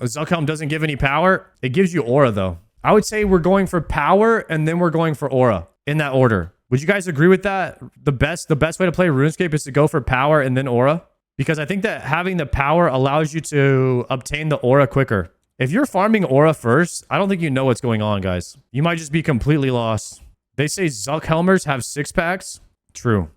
Zuckhelm doesn't give any power. It gives you aura, though. I would say we're going for power, and then we're going for aura in that order. Would you guys agree with that? The best way to play RuneScape is to go for power and then aura. Because I think that having the power allows you to obtain the aura quicker. If you're farming aura first, I don't think you know what's going on, guys. You might just be completely lost. They say Zuckhelmers have 6-packs. True.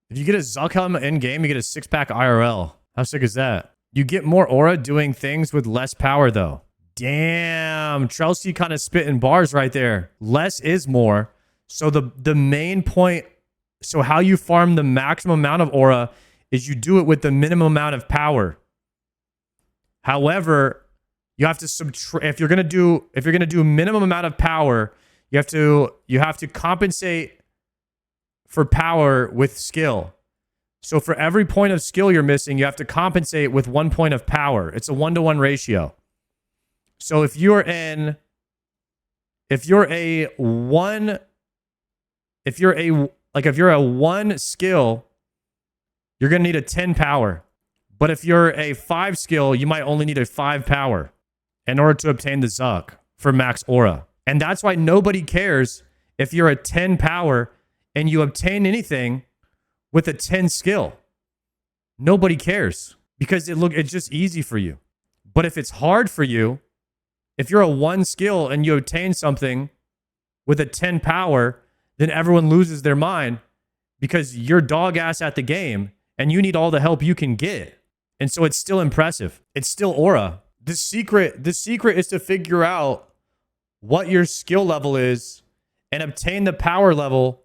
If you get a Zuckhelm in-game, you get a 6-pack IRL. How sick is that? You get more aura doing things with less power, though. Damn. Chelsea kind of spitting bars right there. Less is more. So the main point, so how you farm the maximum amount of aura is you do it with the minimum amount of power. However, you have to subtract. If you're gonna do minimum amount of power, you have to compensate for power with skill. So for every point of skill you're missing, you have to compensate with 1 point of power. It's a 1-to-1 ratio. So if you're a 1 skill, you're going to need a 10 power. But if you're a 5 skill, you might only need a 5 power in order to obtain the Zuck for max aura. And that's why nobody cares if you're a 10 power and you obtain anything with a 10 skill. Nobody cares because it's just easy for you. But if it's hard for you, if you're a 1 skill and you obtain something with a 10 power, then everyone loses their mind because you're dog ass at the game and you need all the help you can get. And so it's still impressive. It's still aura. The secret is to figure out what your skill level is and obtain the power level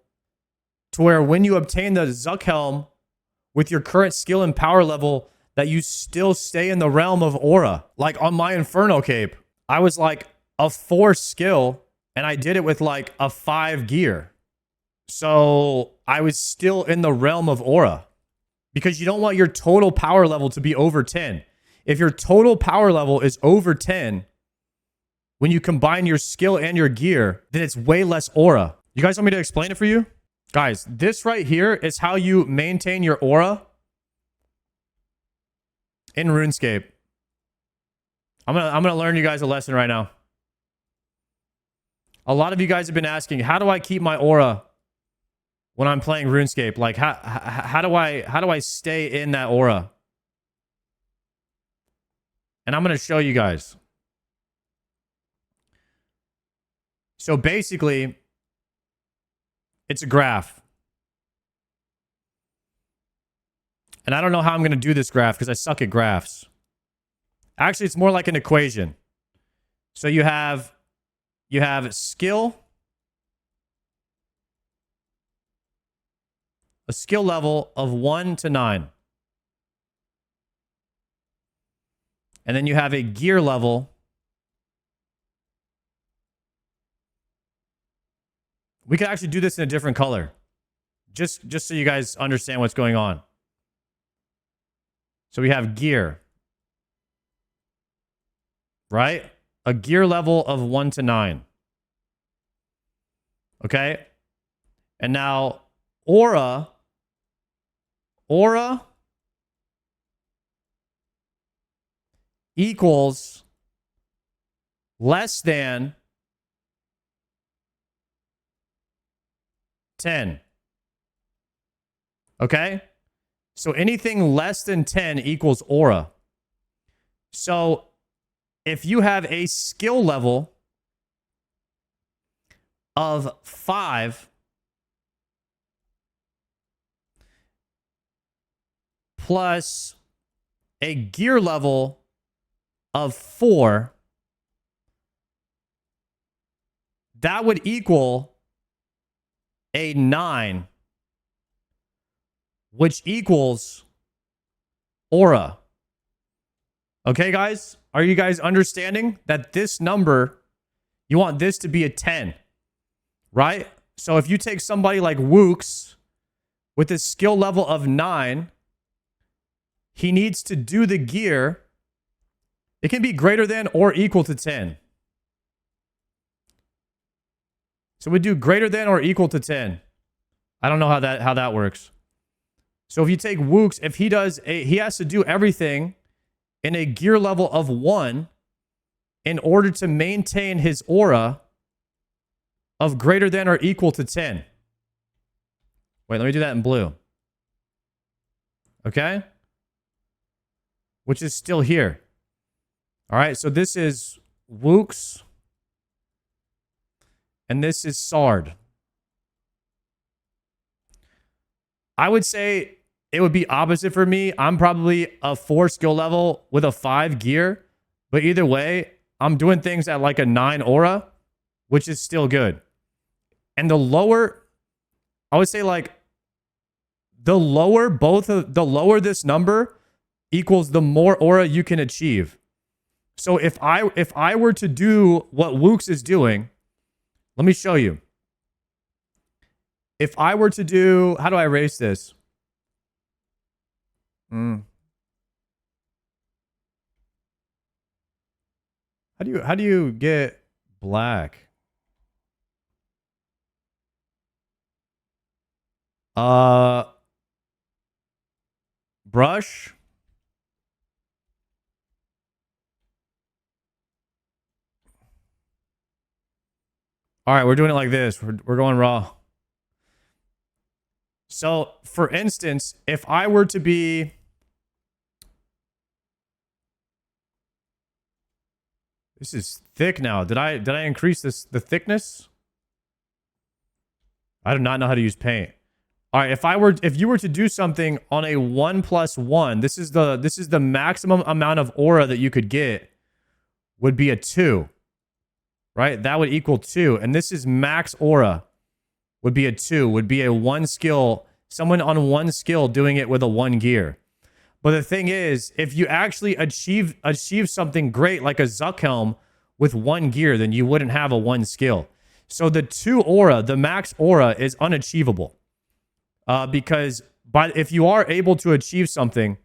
to where when you obtain the Zuckhelm with your current skill and power level, that you still stay in the realm of aura. Like on my Inferno Cape, I was like a 4 skill and I did it with like a 5 gear. So I was still in the realm of aura because you don't want your total power level to be over 10. If your total power level is over 10, when you combine your skill and your gear, then it's way less aura. You guys want me to explain it for you? Guys, this right here is how you maintain your aura in RuneScape. I'm gonna learn you guys a lesson right now. A lot of you guys have been asking, how do I keep my aura when I'm playing RuneScape? Like, how do I stay in that aura? And I'm gonna show you guys. So basically, it's a graph. And I don't know how I'm going to do this graph because I suck at graphs. Actually, it's more like an equation. So you have skill, a skill level of 1 to 9. And then you have a gear level. We could actually do this in a different color. Just so you guys understand what's going on. So we have gear. Right? A gear level of 1 to 9. Okay? And now aura equals less than 10. Okay? So anything less than 10 equals aura. So if you have a skill level of 5 plus a gear level of 4, that would equal a 9, which equals aura. Okay, guys? Are you guys understanding that this number, you want this to be a 10, right? So if you take somebody like Wooks with a skill level of 9, he needs to do the gear. It can be greater than or equal to 10. So we do greater than or equal to 10. I don't know how that works. So if you take Wooks, if he has to do everything in a gear level of 1, in order to maintain his aura of greater than or equal to 10. Wait, let me do that in blue. Okay? Which is still here. All right, so this is Wooks. And this is Sard. I would say it would be opposite for me. I'm probably a 4 skill level with a 5 gear. But either way, I'm doing things at like a 9 aura, which is still good. And the lower, I would say like the lower this number equals the more aura you can achieve. So if I were to do what Wooks is doing, let me show you. If I were to do, how do I erase this? How do you get black? Brush. All right, we're doing it like this. We're going raw. So, for instance, if I were to be... This is thick now. Did I increase the thickness? I do not know how to use paint. All right, if you were to do something on a 1+1, this is the maximum amount of aura that you could get would be a 2. Right? That would equal 2. And this is max aura. Would be a 2. Would be a 1 skill. Someone on 1 skill doing it with a 1 gear. But the thing is, if you actually achieve something great like a Zuck Helm with 1 gear, then you wouldn't have a 1 skill. So the 2 aura, the max aura, is unachievable. Because if you are able to achieve something,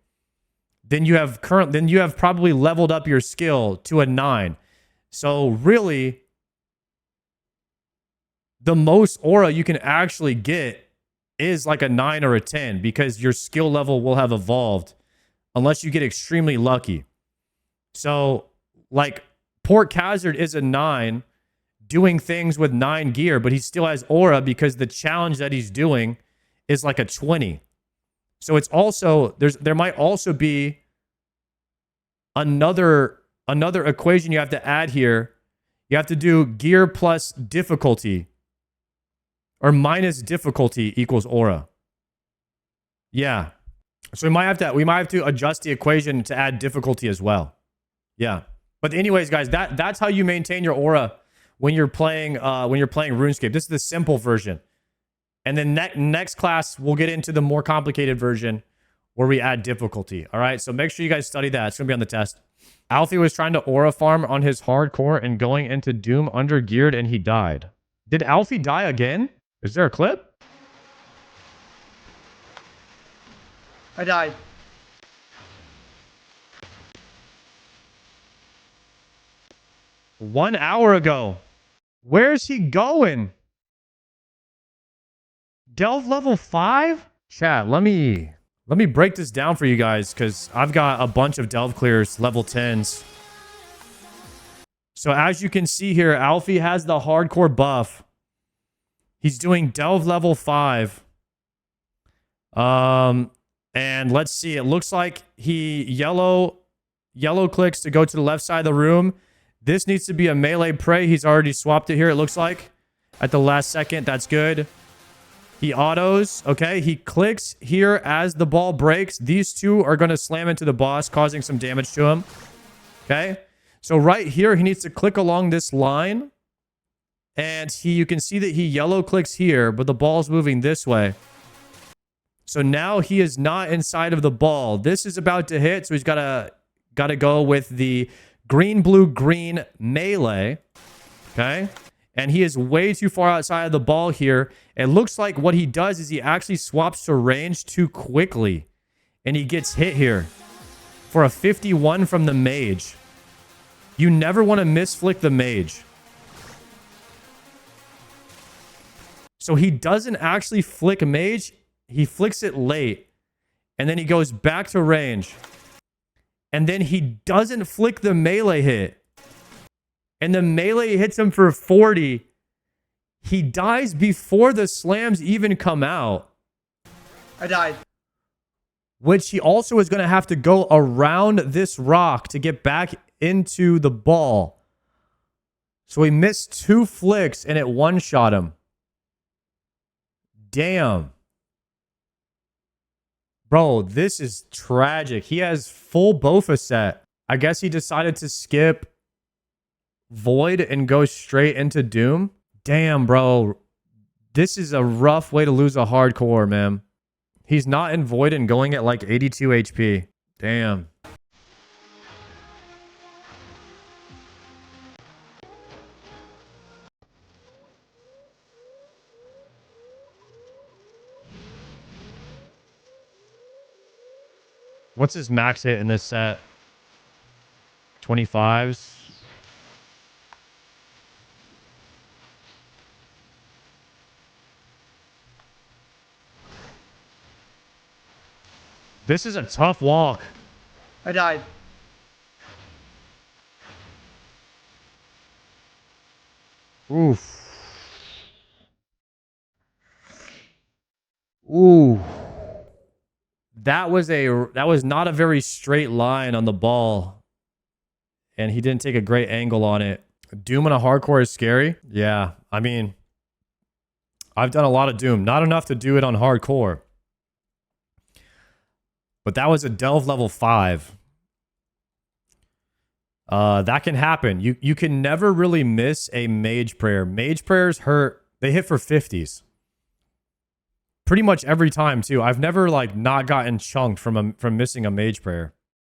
then you have probably leveled up your skill to a 9. So really, the most aura you can actually get is like a 9 or a 10 because your skill level will have evolved unless you get extremely lucky. So like Port Khazard is a 9 doing things with 9 gear, but he still has aura because the challenge that he's doing is like a 20. So it's also, there might also be another equation you have to add here. You have to do gear plus difficulty or minus difficulty equals aura. Yeah. So we might have to adjust the equation to add difficulty as well. Yeah. But anyways, guys, that's how you maintain your aura when you're playing RuneScape. This is the simple version. And then next class we'll get into the more complicated version where we add difficulty. All right? So make sure you guys study that. It's going to be on the test. Alfie was trying to aura farm on his hardcore and going into Doom under geared and he died. Did Alfie die again? Is there a clip? I died. One hour ago. Where's he going? Delve level 5? Chat, let me break this down for you guys because I've got a bunch of delve clears, level 10s. So as you can see here, Alfie has the hardcore buff. He's doing delve level 5. And let's see. It looks like he yellow clicks to go to the left side of the room. This needs to be a melee prey. He's already swapped it here, it looks like. At the last second. That's good. He autos. Okay. He clicks here as the ball breaks. These two are going to slam into the boss, causing some damage to him. Okay. So right here, he needs to click along this line. And you can see that he yellow clicks here, but the ball's moving this way. So now he is not inside of the ball. This is about to hit, so he's got to go with the green, blue, green melee. Okay? And he is way too far outside of the ball here. It looks like what he does is he actually swaps to range too quickly. And he gets hit here for a 51 from the mage. You never want to misflick the mage. So he doesn't actually flick mage. He flicks it late. And then he goes back to range. And then he doesn't flick the melee hit. and the melee hits him for 40. He dies before the slams even come out. I died. Which he also is going to have to go around this rock to get back into the ball. So he missed 2 flicks and it one-shot him. Damn. Bro, this is tragic. He has full Bofa set. I guess he decided to skip Void and go straight into Doom. Damn, bro. This is a rough way to lose a hardcore, man. He's not in Void and going at like 82 HP. Damn. What's his max hit in this set? 25s? This is a tough walk. I died. Oof. Ooh. That was not a very straight line on the ball. And he didn't take a great angle on it. Doom on a hardcore is scary. Yeah. I mean, I've done a lot of Doom. Not enough to do it on hardcore. But that was a Delve level 5. That can happen. You can never really miss a Mage Prayer. Mage Prayers hurt. They hit for 50s. Pretty much every time, too. I've never, like, not gotten chunked from missing a Mage Prayer.